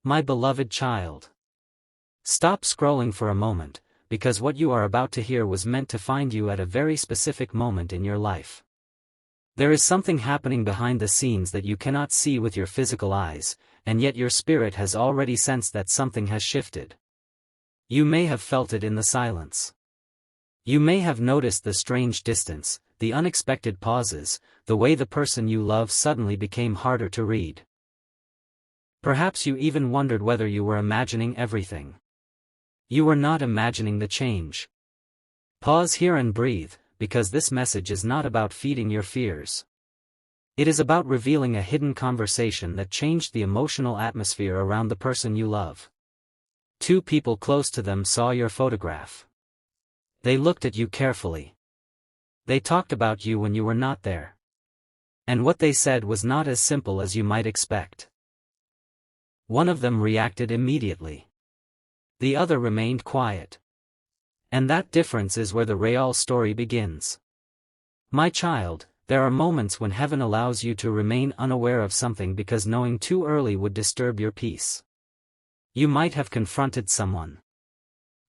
My beloved child. Stop scrolling for a moment, because what you are about to hear was meant to find you at a very specific moment in your life. There is something happening behind the scenes that you cannot see with your physical eyes, and yet your spirit has already sensed that something has shifted. You may have felt it in the silence. You may have noticed the strange distance, the unexpected pauses, the way the person you love suddenly became harder to read. Perhaps you even wondered whether you were imagining everything. You were not imagining the change. Pause here and breathe, because this message is not about feeding your fears. It is about revealing a hidden conversation that changed the emotional atmosphere around the person you love. Two people close to them saw your photograph. They looked at you carefully. They talked about you when you were not there. And what they said was not as simple as you might expect. One of them reacted immediately. The other remained quiet. And that difference is where the real story begins. My child, there are moments when heaven allows you to remain unaware of something because knowing too early would disturb your peace. You might have confronted someone.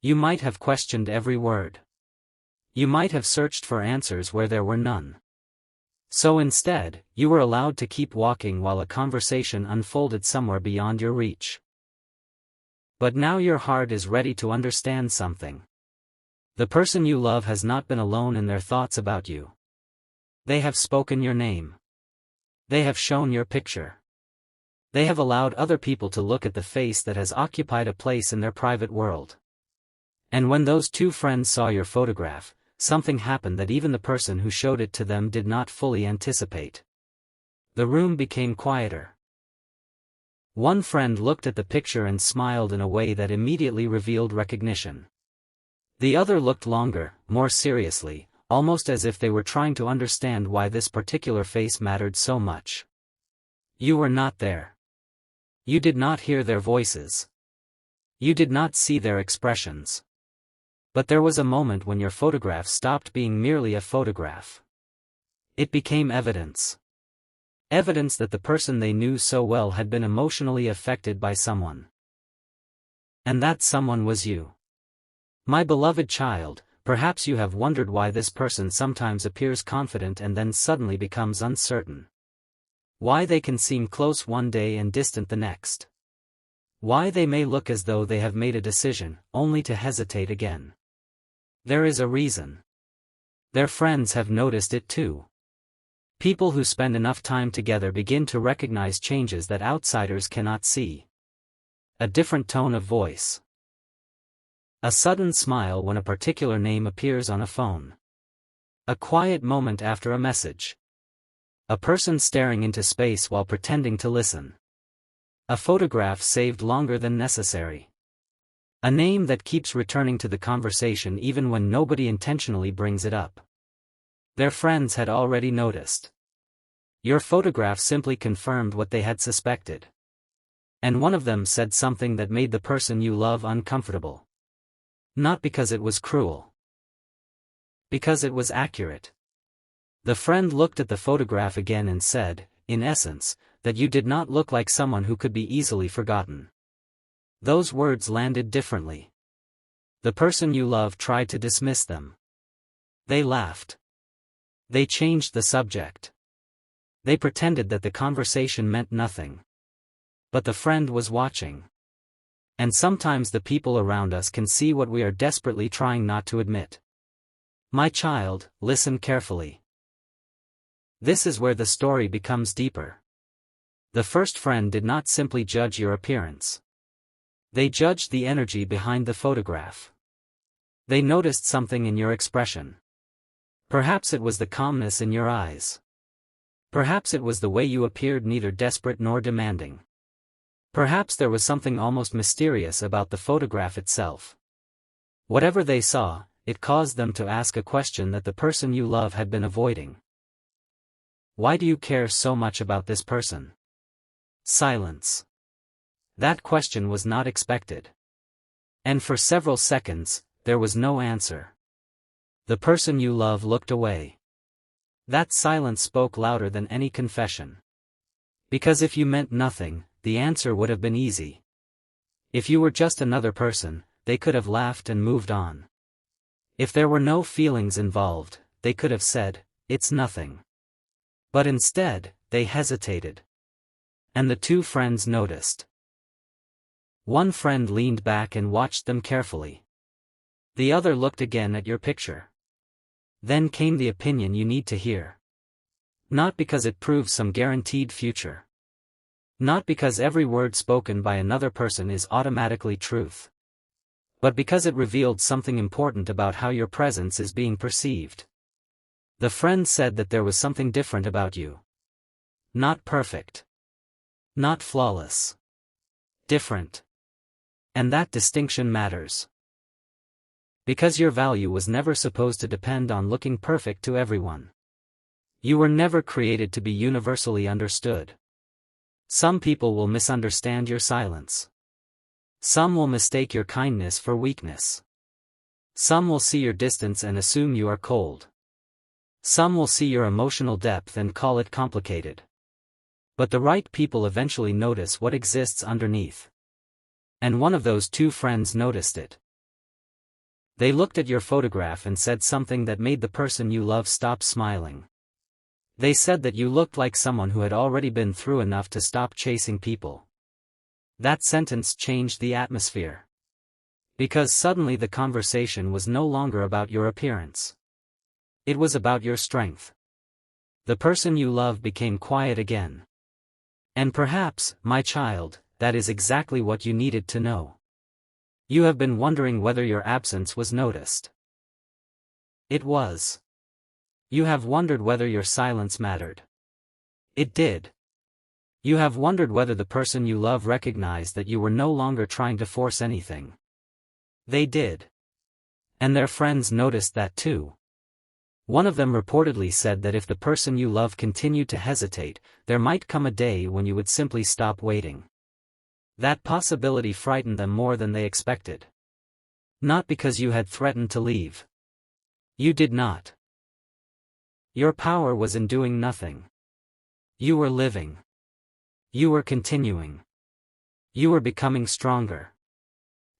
You might have questioned every word. You might have searched for answers where there were none. So instead, you were allowed to keep walking while a conversation unfolded somewhere beyond your reach. But now your heart is ready to understand something. The person you love has not been alone in their thoughts about you. They have spoken your name. They have shown your picture. They have allowed other people to look at the face that has occupied a place in their private world. And when those two friends saw your photograph, something happened that even the person who showed it to them did not fully anticipate. The room became quieter. One friend looked at the picture and smiled in a way that immediately revealed recognition. The other looked longer, more seriously, almost as if they were trying to understand why this particular face mattered so much. You were not there. You did not hear their voices. You did not see their expressions. But there was a moment when your photograph stopped being merely a photograph. It became evidence. Evidence that the person they knew so well had been emotionally affected by someone. And that someone was you. My beloved child, perhaps you have wondered why this person sometimes appears confident and then suddenly becomes uncertain. Why they can seem close one day and distant the next. Why they may look as though they have made a decision, only to hesitate again. There is a reason. Their friends have noticed it too. People who spend enough time together begin to recognize changes that outsiders cannot see. A different tone of voice. A sudden smile when a particular name appears on a phone. A quiet moment after a message. A person staring into space while pretending to listen. A photograph saved longer than necessary. A name that keeps returning to the conversation even when nobody intentionally brings it up. Their friends had already noticed. Your photograph simply confirmed what they had suspected. And one of them said something that made the person you love uncomfortable. Not because it was cruel. Because it was accurate. The friend looked at the photograph again and said, in essence, that you did not look like someone who could be easily forgotten. Those words landed differently. The person you love tried to dismiss them. They laughed. They changed the subject. They pretended that the conversation meant nothing. But the friend was watching. And sometimes the people around us can see what we are desperately trying not to admit. My child, listen carefully. This is where the story becomes deeper. The first friend did not simply judge your appearance. They judged the energy behind the photograph. They noticed something in your expression. Perhaps it was the calmness in your eyes. Perhaps it was the way you appeared neither desperate nor demanding. Perhaps there was something almost mysterious about the photograph itself. Whatever they saw, it caused them to ask a question that the person you love had been avoiding. Why do you care so much about this person? Silence. That question was not expected. And for several seconds, there was no answer. The person you love looked away. That silence spoke louder than any confession. Because if you meant nothing, the answer would have been easy. If you were just another person, they could have laughed and moved on. If there were no feelings involved, they could have said, "It's nothing." But instead, they hesitated. And the two friends noticed. One friend leaned back and watched them carefully. The other looked again at your picture. Then came the opinion you need to hear. Not because it proves some guaranteed future. Not because every word spoken by another person is automatically truth. But because it revealed something important about how your presence is being perceived. The friend said that there was something different about you. Not perfect. Not flawless. Different. And that distinction matters. Because your value was never supposed to depend on looking perfect to everyone. You were never created to be universally understood. Some people will misunderstand your silence. Some will mistake your kindness for weakness. Some will see your distance and assume you are cold. Some will see your emotional depth and call it complicated. But the right people eventually notice what exists underneath. And one of those two friends noticed it. They looked at your photograph and said something that made the person you love stop smiling. They said that you looked like someone who had already been through enough to stop chasing people. That sentence changed the atmosphere. Because suddenly the conversation was no longer about your appearance. It was about your strength. The person you love became quiet again. And perhaps, my child, that is exactly what you needed to know. You have been wondering whether your absence was noticed. It was. You have wondered whether your silence mattered. It did. You have wondered whether the person you love recognized that you were no longer trying to force anything. They did. And their friends noticed that too. One of them reportedly said that if the person you love continued to hesitate, there might come a day when you would simply stop waiting. That possibility frightened them more than they expected. Not because you had threatened to leave. You did not. Your power was in doing nothing. You were living. You were continuing. You were becoming stronger.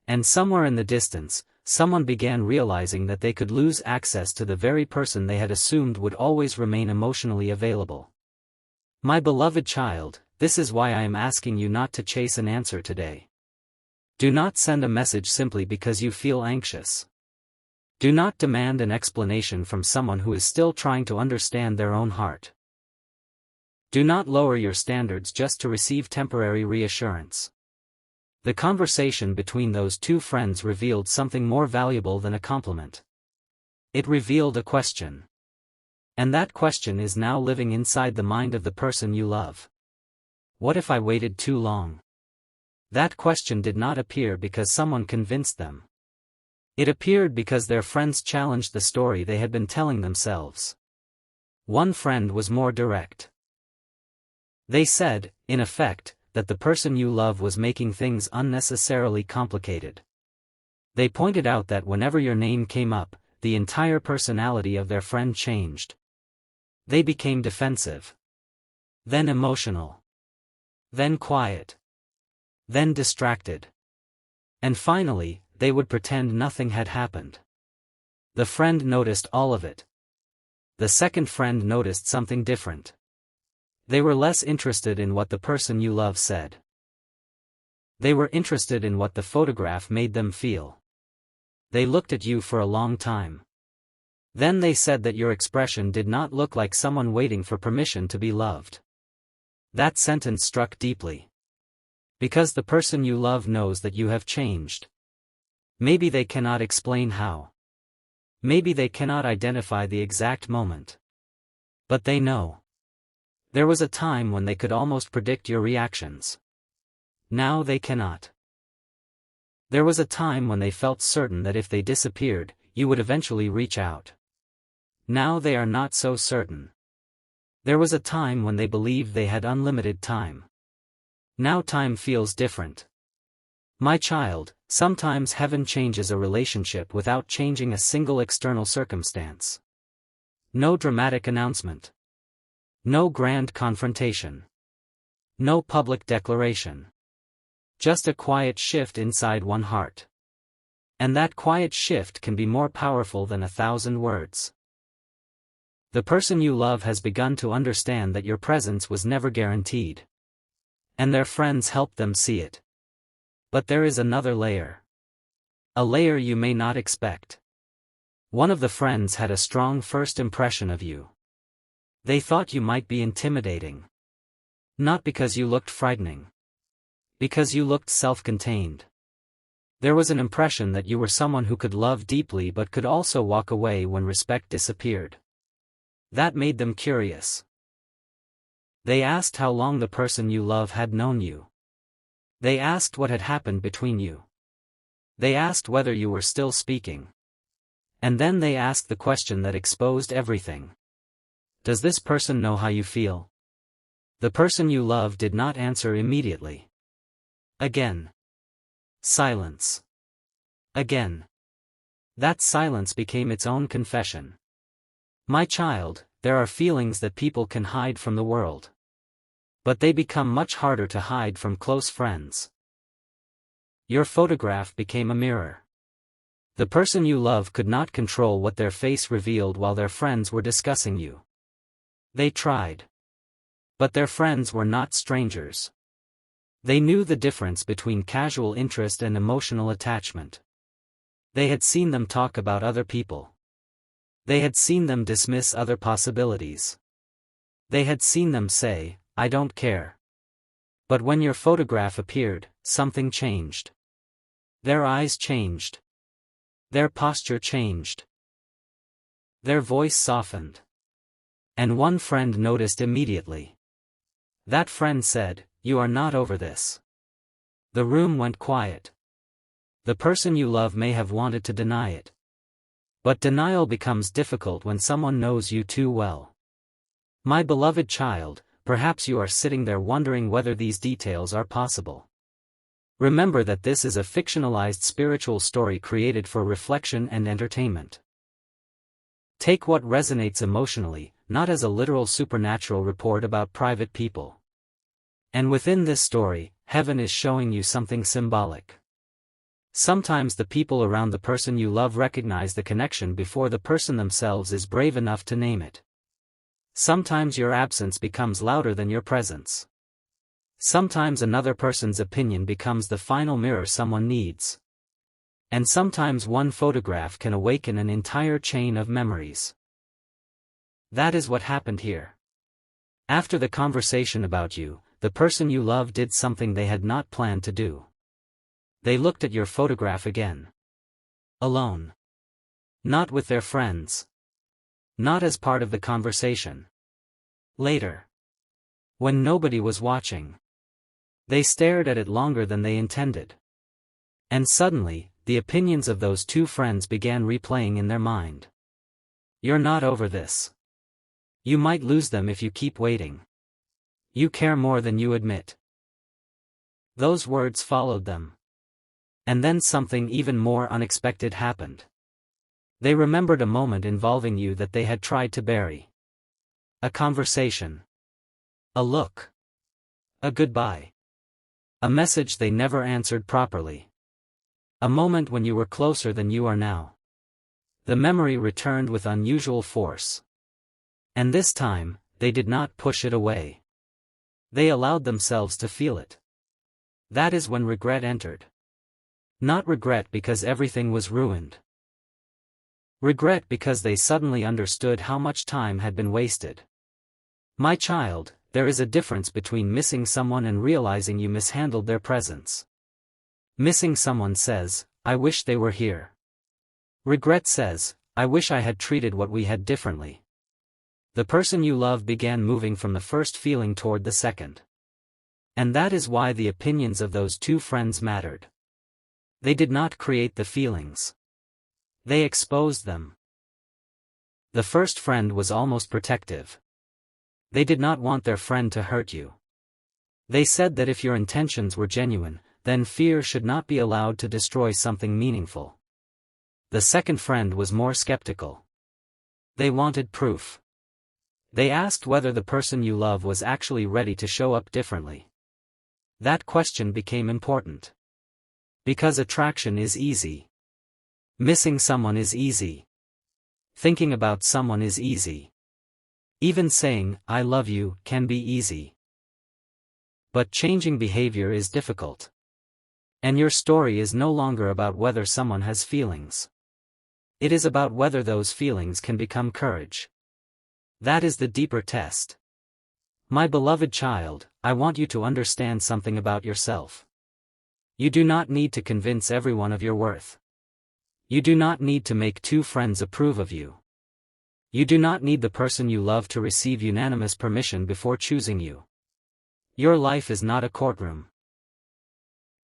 And somewhere in the distance, someone began realizing that they could lose access to the very person they had assumed would always remain emotionally available. My beloved child, this is why I am asking you not to chase an answer today. Do not send a message simply because you feel anxious. Do not demand an explanation from someone who is still trying to understand their own heart. Do not lower your standards just to receive temporary reassurance. The conversation between those two friends revealed something more valuable than a compliment. It revealed a question. And that question is now living inside the mind of the person you love. What if I waited too long? That question did not appear because someone convinced them. It appeared because their friends challenged the story they had been telling themselves. One friend was more direct. They said, in effect, that the person you love was making things unnecessarily complicated. They pointed out that whenever your name came up, the entire personality of their friend changed. They became defensive. Then emotional. Then quiet. Then distracted. And finally, they would pretend nothing had happened. The friend noticed all of it. The second friend noticed something different. They were less interested in what the person you love said. They were interested in what the photograph made them feel. They looked at you for a long time. Then they said that your expression did not look like someone waiting for permission to be loved. That sentence struck deeply. Because the person you love knows that you have changed. Maybe they cannot explain how. Maybe they cannot identify the exact moment. But they know. There was a time when they could almost predict your reactions. Now they cannot. There was a time when they felt certain that if they disappeared, you would eventually reach out. Now they are not so certain. There was a time when they believed they had unlimited time. Now time feels different. My child, sometimes heaven changes a relationship without changing a single external circumstance. No dramatic announcement. No grand confrontation. No public declaration. Just a quiet shift inside one heart. And that quiet shift can be more powerful than 1,000 words. The person you love has begun to understand that your presence was never guaranteed. And their friends helped them see it. But there is another layer. A layer you may not expect. One of the friends had a strong first impression of you. They thought you might be intimidating. Not because you looked frightening. Because you looked self-contained. There was an impression that you were someone who could love deeply but could also walk away when respect disappeared. That made them curious. They asked how long the person you love had known you. They asked what had happened between you. They asked whether you were still speaking. And then they asked the question that exposed everything. Does this person know how you feel? The person you love did not answer immediately. Again. Silence. Again. That silence became its own confession. My child, there are feelings that people can hide from the world. But they become much harder to hide from close friends. Your photograph became a mirror. The person you love could not control what their face revealed while their friends were discussing you. They tried. But their friends were not strangers. They knew the difference between casual interest and emotional attachment. They had seen them talk about other people. They had seen them dismiss other possibilities. They had seen them say, "I don't care." But when your photograph appeared, something changed. Their eyes changed. Their posture changed. Their voice softened. And one friend noticed immediately. That friend said, "You are not over this." The room went quiet. The person you love may have wanted to deny it. But denial becomes difficult when someone knows you too well. My beloved child, perhaps you are sitting there wondering whether these details are possible. Remember that this is a fictionalized spiritual story created for reflection and entertainment. Take what resonates emotionally, not as a literal supernatural report about private people. And within this story, heaven is showing you something symbolic. Sometimes the people around the person you love recognize the connection before the person themselves is brave enough to name it. Sometimes your absence becomes louder than your presence. Sometimes another person's opinion becomes the final mirror someone needs. And sometimes one photograph can awaken an entire chain of memories. That is what happened here. After the conversation about you, the person you love did something they had not planned to do. They looked at your photograph again. Alone. Not with their friends. Not as part of the conversation. Later. When nobody was watching. They stared at it longer than they intended. And suddenly, the opinions of those two friends began replaying in their mind. You're not over this. You might lose them if you keep waiting. You care more than you admit. Those words followed them. And then something even more unexpected happened. They remembered a moment involving you that they had tried to bury. A conversation. A look. A goodbye. A message they never answered properly. A moment when you were closer than you are now. The memory returned with unusual force. And this time, they did not push it away. They allowed themselves to feel it. That is when regret entered. Not regret because everything was ruined. Regret because they suddenly understood how much time had been wasted. My child, there is a difference between missing someone and realizing you mishandled their presence. Missing someone says, "I wish they were here." Regret says, "I wish I had treated what we had differently." The person you love began moving from the first feeling toward the second. And that is why the opinions of those two friends mattered. They did not create the feelings. They exposed them. The first friend was almost protective. They did not want their friend to hurt you. They said that if your intentions were genuine, then fear should not be allowed to destroy something meaningful. The second friend was more skeptical. They wanted proof. They asked whether the person you love was actually ready to show up differently. That question became important. Because attraction is easy. Missing someone is easy. Thinking about someone is easy. Even saying, "I love you," can be easy. But changing behavior is difficult. And your story is no longer about whether someone has feelings. It is about whether those feelings can become courage. That is the deeper test. My beloved child, I want you to understand something about yourself. You do not need to convince everyone of your worth. You do not need to make 2 friends approve of you. You do not need the person you love to receive unanimous permission before choosing you. Your life is not a courtroom.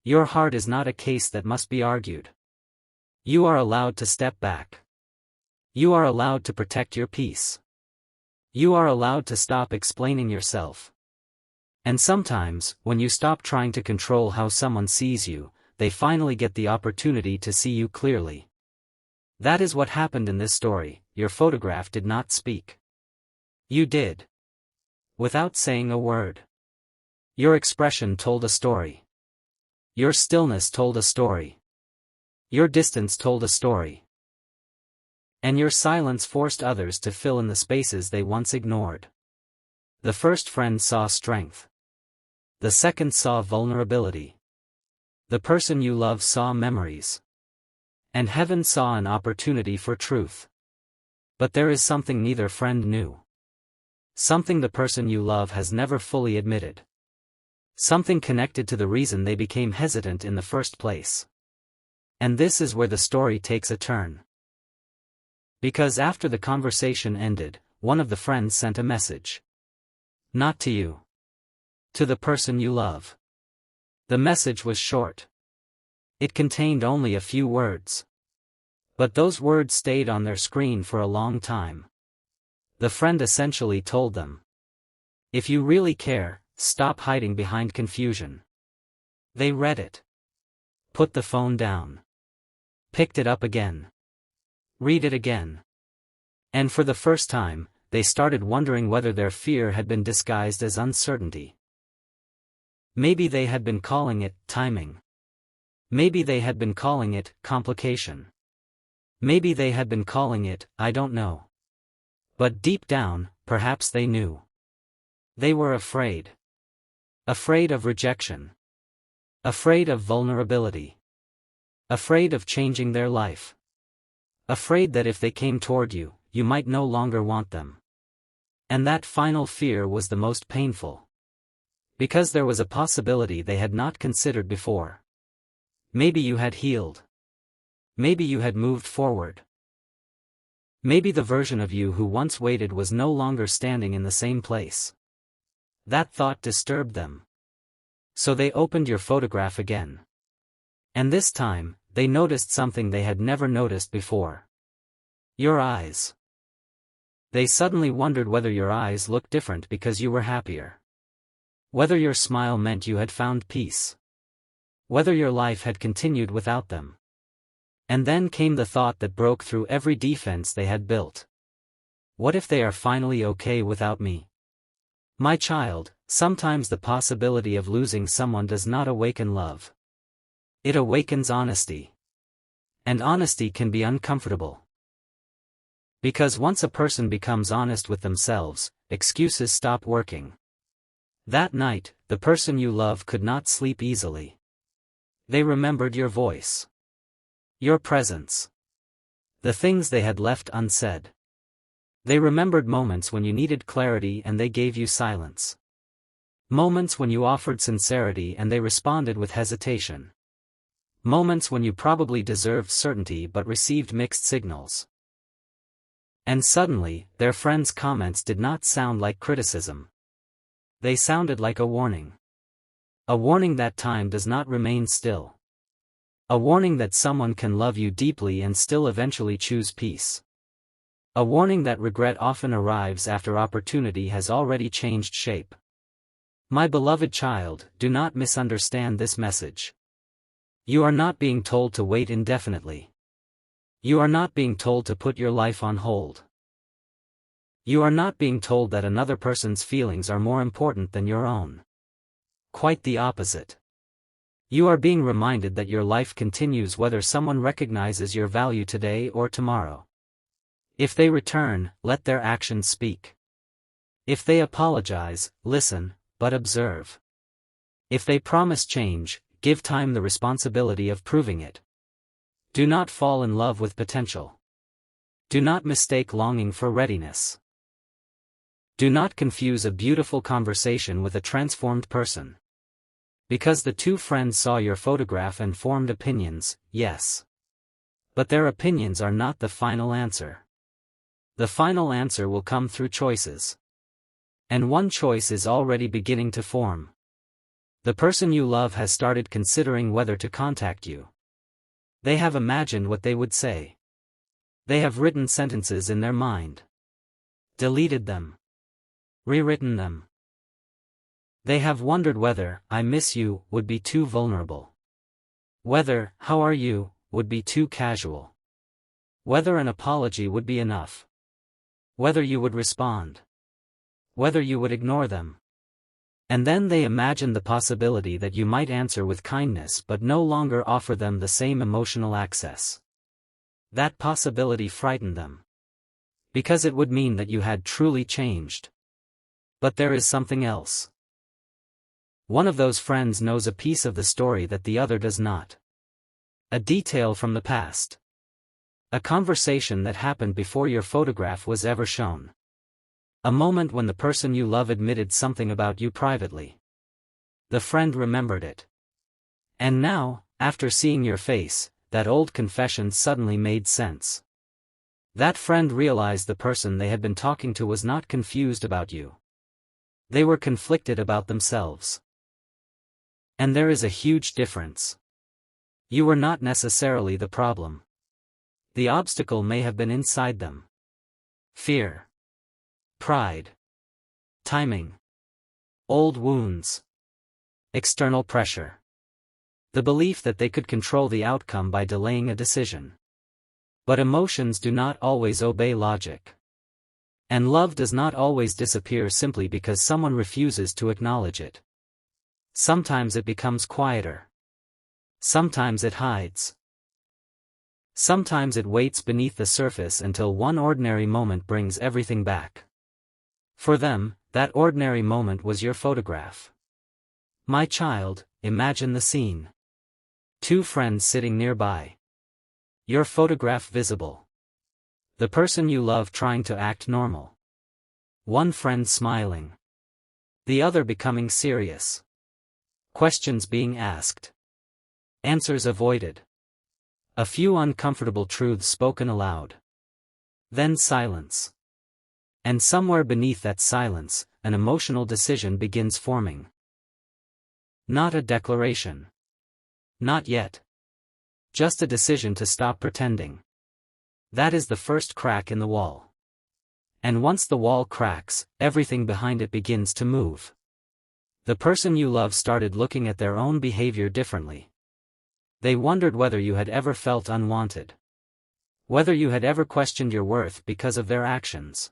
Your heart is not a case that must be argued. You are allowed to step back. You are allowed to protect your peace. You are allowed to stop explaining yourself. And sometimes, when you stop trying to control how someone sees you, they finally get the opportunity to see you clearly. That is what happened in this story. Your photograph did not speak. You did. Without saying a word. Your expression told a story. Your stillness told a story. Your distance told a story. And your silence forced others to fill in the spaces they once ignored. The first friend saw strength. The second saw vulnerability. The person you love saw memories. And heaven saw an opportunity for truth. But there is something neither friend knew. Something the person you love has never fully admitted. Something connected to the reason they became hesitant in the first place. And this is where the story takes a turn. Because after the conversation ended, one of the friends sent a message. Not to you. To the person you love. The message was short. It contained only a few words. But those words stayed on their screen for a long time. The friend essentially told them. If you really care, stop hiding behind confusion. They read it. Put the phone down. Picked it up again. Read it again. And for the first time, they started wondering whether their fear had been disguised as uncertainty. Maybe they had been calling it timing. Maybe they had been calling it complication. Maybe they had been calling it, I don't know. But deep down, perhaps they knew. They were afraid. Afraid of rejection. Afraid of vulnerability. Afraid of changing their life. Afraid that if they came toward you, you might no longer want them. And that final fear was the most painful. Because there was a possibility they had not considered before. Maybe you had healed. Maybe you had moved forward. Maybe the version of you who once waited was no longer standing in the same place. That thought disturbed them. So they opened your photograph again. And this time, they noticed something they had never noticed before. Your eyes. They suddenly wondered whether your eyes looked different because you were happier. Whether your smile meant you had found peace. Whether your life had continued without them. And then came the thought that broke through every defense they had built. What if they are finally okay without me? My child, sometimes the possibility of losing someone does not awaken love. It awakens honesty. And honesty can be uncomfortable. Because once a person becomes honest with themselves, excuses stop working. That night, the person you love could not sleep easily. They remembered your voice. Your presence. The things they had left unsaid. They remembered moments when you needed clarity and they gave you silence. Moments when you offered sincerity and they responded with hesitation. Moments when you probably deserved certainty but received mixed signals. And suddenly, their friends' comments did not sound like criticism. They sounded like a warning. A warning that time does not remain still. A warning that someone can love you deeply and still eventually choose peace. A warning that regret often arrives after opportunity has already changed shape. My beloved child, do not misunderstand this message. You are not being told to wait indefinitely. You are not being told to put your life on hold. You are not being told that another person's feelings are more important than your own. Quite the opposite. You are being reminded that your life continues whether someone recognizes your value today or tomorrow. If they return, let their actions speak. If they apologize, listen, but observe. If they promise change, give time the responsibility of proving it. Do not fall in love with potential. Do not mistake longing for readiness. Do not confuse a beautiful conversation with a transformed person. Because the two friends saw your photograph and formed opinions, yes. But their opinions are not the final answer. The final answer will come through choices. And one choice is already beginning to form. The person you love has started considering whether to contact you. They have imagined what they would say. They have written sentences in their mind. Deleted them. Rewritten them. They have wondered whether, "I miss you," would be too vulnerable. Whether, "How are you," would be too casual. Whether an apology would be enough. Whether you would respond. Whether you would ignore them. And then they imagined the possibility that you might answer with kindness but no longer offer them the same emotional access. That possibility frightened them. Because it would mean that you had truly changed. But there is something else. One of those friends knows a piece of the story that the other does not. A detail from the past. A conversation that happened before your photograph was ever shown. A moment when the person you love admitted something about you privately. The friend remembered it. And now, after seeing your face, that old confession suddenly made sense. That friend realized the person they had been talking to was not confused about you. They were conflicted about themselves. And there is a huge difference. You were not necessarily the problem. The obstacle may have been inside them. Fear. Pride. Timing. Old wounds. External pressure. The belief that they could control the outcome by delaying a decision. But emotions do not always obey logic. And love does not always disappear simply because someone refuses to acknowledge it. Sometimes it becomes quieter. Sometimes it hides. Sometimes it waits beneath the surface until one ordinary moment brings everything back. For them, that ordinary moment was your photograph. My child, imagine the scene. Two friends sitting nearby. Your photograph visible. The person you love trying to act normal. One friend smiling. The other becoming serious. Questions being asked. Answers avoided. A few uncomfortable truths spoken aloud. Then silence. And somewhere beneath that silence, an emotional decision begins forming. Not a declaration. Not yet. Just a decision to stop pretending. That is the first crack in the wall. And once the wall cracks, everything behind it begins to move. The person you love started looking at their own behavior differently. They wondered whether you had ever felt unwanted. Whether you had ever questioned your worth because of their actions.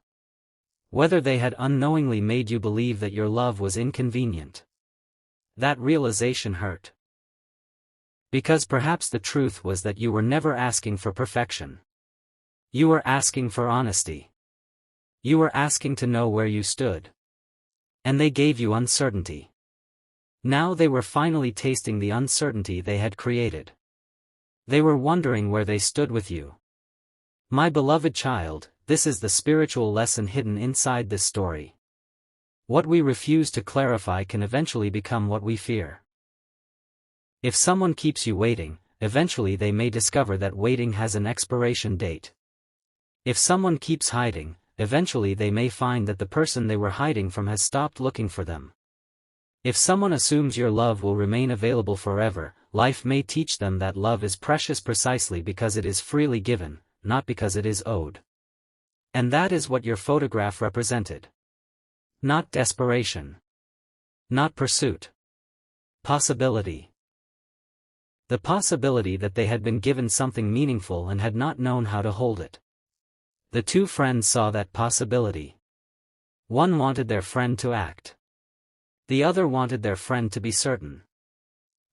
Whether they had unknowingly made you believe that your love was inconvenient. That realization hurt. Because perhaps the truth was that you were never asking for perfection. You were asking for honesty. You were asking to know where you stood. And they gave you uncertainty. Now they were finally tasting the uncertainty they had created. They were wondering where they stood with you. My beloved child, this is the spiritual lesson hidden inside this story. What we refuse to clarify can eventually become what we fear. If someone keeps you waiting, eventually they may discover that waiting has an expiration date. If someone keeps hiding, eventually they may find that the person they were hiding from has stopped looking for them. If someone assumes your love will remain available forever, life may teach them that love is precious precisely because it is freely given, not because it is owed. And that is what your photograph represented. Not desperation. Not pursuit. Possibility. The possibility that they had been given something meaningful and had not known how to hold it. The two friends saw that possibility. One wanted their friend to act. The other wanted their friend to be certain.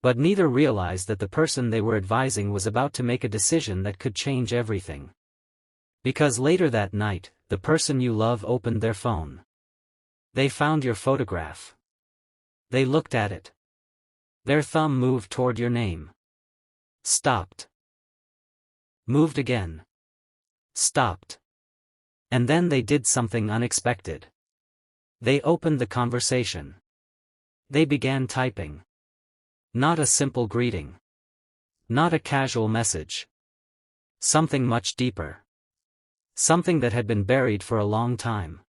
But neither realized that the person they were advising was about to make a decision that could change everything. Because later that night, the person you love opened their phone. They found your photograph. They looked at it. Their thumb moved toward your name. Stopped. Moved again. Stopped. And then they did something unexpected. They opened the conversation. They began typing. Not a simple greeting. Not a casual message. Something much deeper. Something that had been buried for a long time.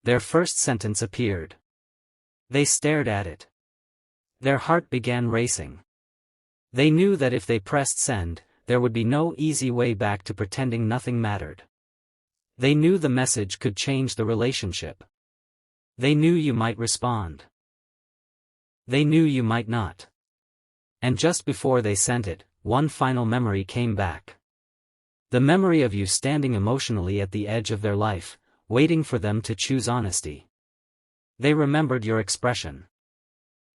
Their first sentence appeared. They stared at it. Their heart began racing. They knew that if they pressed send, there would be no easy way back to pretending nothing mattered. They knew the message could change the relationship. They knew you might respond. They knew you might not. And just before they sent it, one final memory came back. The memory of you standing emotionally at the edge of their life, waiting for them to choose honesty. They remembered your expression.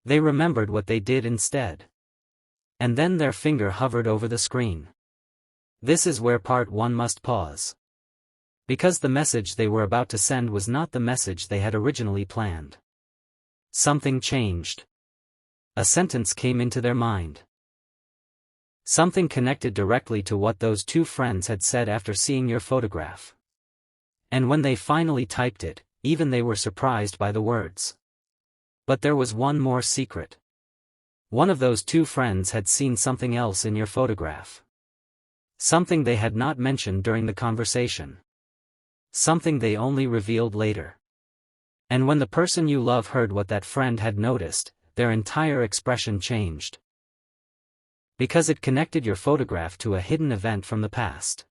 They remembered what they did instead. And then their finger hovered over the screen. This is where part 1 must pause. Because the message they were about to send was not the message they had originally planned. Something changed. A sentence came into their mind. Something connected directly to what those two friends had said after seeing your photograph. And when they finally typed it, even they were surprised by the words. But there was one more secret. One of those two friends had seen something else in your photograph. Something they had not mentioned during the conversation. Something they only revealed later. And when the person you love heard what that friend had noticed, their entire expression changed. Because it connected your photograph to a hidden event from the past.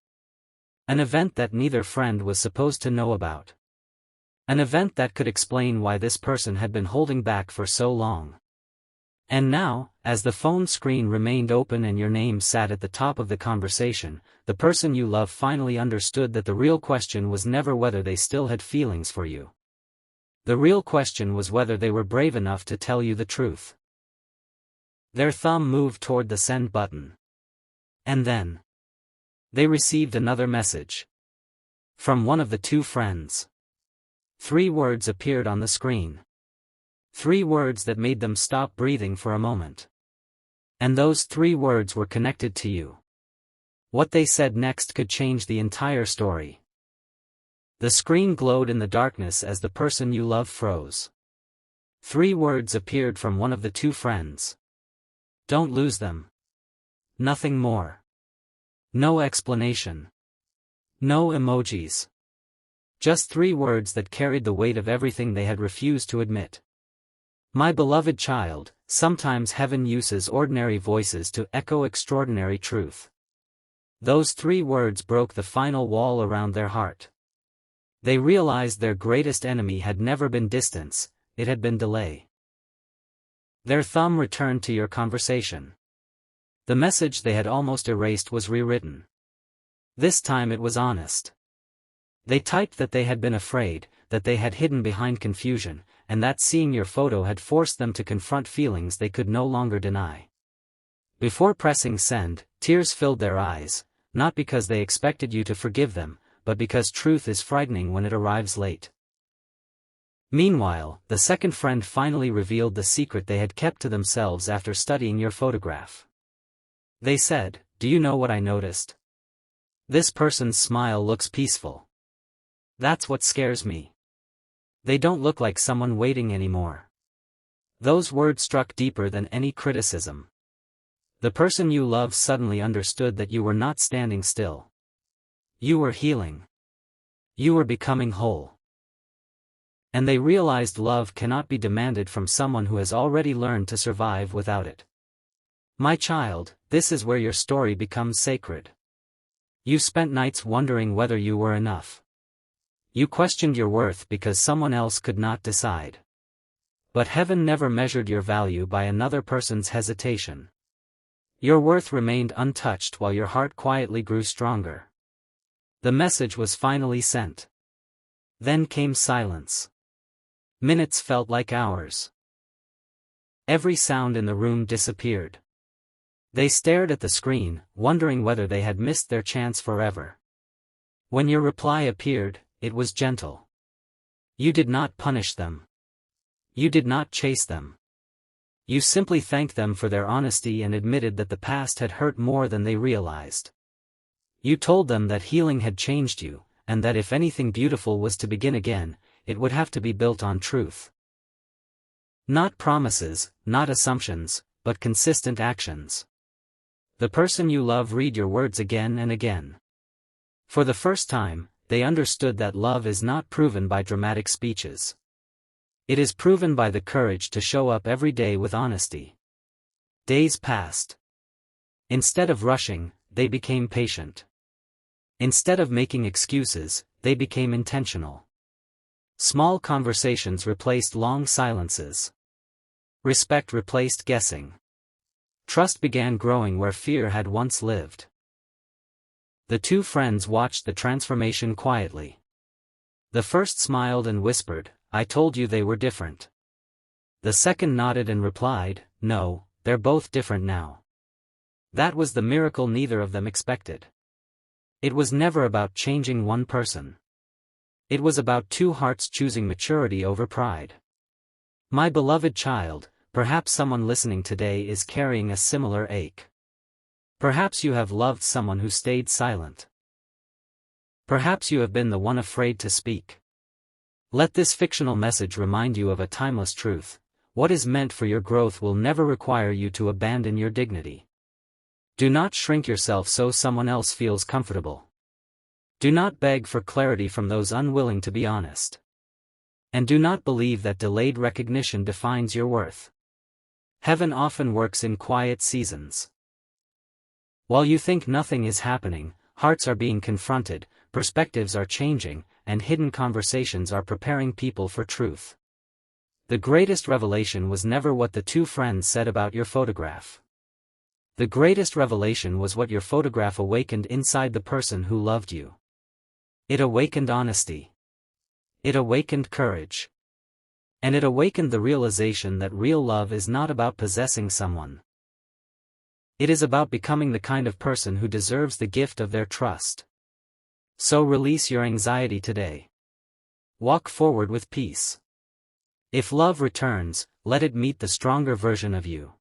An event that neither friend was supposed to know about. An event that could explain why this person had been holding back for so long. And now, as the phone screen remained open and your name sat at the top of the conversation, the person you love finally understood that the real question was never whether they still had feelings for you. The real question was whether they were brave enough to tell you the truth. Their thumb moved toward the send button. And then they received another message. From one of the two friends. 3 words appeared on the screen. 3 words that made them stop breathing for a moment. And those 3 words were connected to you. What they said next could change the entire story. The screen glowed in the darkness as the person you love froze. 3 words appeared from one of the two friends. Don't lose them. Nothing more. No explanation. No emojis. Just 3 words that carried the weight of everything they had refused to admit. My beloved child, sometimes heaven uses ordinary voices to echo extraordinary truth. Those 3 words broke the final wall around their heart. They realized their greatest enemy had never been distance, it had been delay. Their thumb returned to your conversation. The message they had almost erased was rewritten. This time it was honest. They typed that they had been afraid, that they had hidden behind confusion, and that seeing your photo had forced them to confront feelings they could no longer deny. Before pressing send, tears filled their eyes, not because they expected you to forgive them, but because truth is frightening when it arrives late. Meanwhile, the second friend finally revealed the secret they had kept to themselves after studying your photograph. They said, "Do you know what I noticed? This person's smile looks peaceful. That's what scares me. They don't look like someone waiting anymore." Those words struck deeper than any criticism. The person you love suddenly understood that you were not standing still. You were healing. You were becoming whole. And they realized love cannot be demanded from someone who has already learned to survive without it. My child, this is where your story becomes sacred. You spent nights wondering whether you were enough. You questioned your worth because someone else could not decide. But heaven never measured your value by another person's hesitation. Your worth remained untouched while your heart quietly grew stronger. The message was finally sent. Then came silence. Minutes felt like hours. Every sound in the room disappeared. They stared at the screen, wondering whether they had missed their chance forever. When your reply appeared, it was gentle. You did not punish them. You did not chase them. You simply thanked them for their honesty and admitted that the past had hurt more than they realized. You told them that healing had changed you, and that if anything beautiful was to begin again, it would have to be built on truth. Not promises, not assumptions, but consistent actions. The person you love read your words again and again. For the first time, they understood that love is not proven by dramatic speeches. It is proven by the courage to show up every day with honesty. Days passed. Instead of rushing, they became patient. Instead of making excuses, they became intentional. Small conversations replaced long silences. Respect replaced guessing. Trust began growing where fear had once lived. The two friends watched the transformation quietly. The first smiled and whispered, "I told you they were different." The second nodded and replied, "No, they're both different now." That was the miracle neither of them expected. It was never about changing one person. It was about two hearts choosing maturity over pride. My beloved child, perhaps someone listening today is carrying a similar ache. Perhaps you have loved someone who stayed silent. Perhaps you have been the one afraid to speak. Let this fictional message remind you of a timeless truth: what is meant for your growth will never require you to abandon your dignity. Do not shrink yourself so someone else feels comfortable. Do not beg for clarity from those unwilling to be honest. And do not believe that delayed recognition defines your worth. Heaven often works in quiet seasons. While you think nothing is happening, hearts are being confronted, perspectives are changing, and hidden conversations are preparing people for truth. The greatest revelation was never what the two friends said about your photograph. The greatest revelation was what your photograph awakened inside the person who loved you. It awakened honesty. It awakened courage. And it awakened the realization that real love is not about possessing someone. It is about becoming the kind of person who deserves the gift of their trust. So release your anxiety today. Walk forward with peace. If love returns, let it meet the stronger version of you.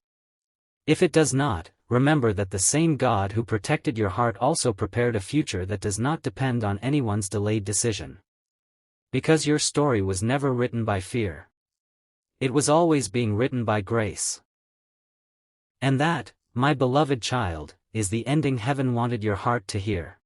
If it does not, remember that the same God who protected your heart also prepared a future that does not depend on anyone's delayed decision. Because your story was never written by fear. It was always being written by grace. And that, my beloved child, is the ending heaven wanted your heart to hear.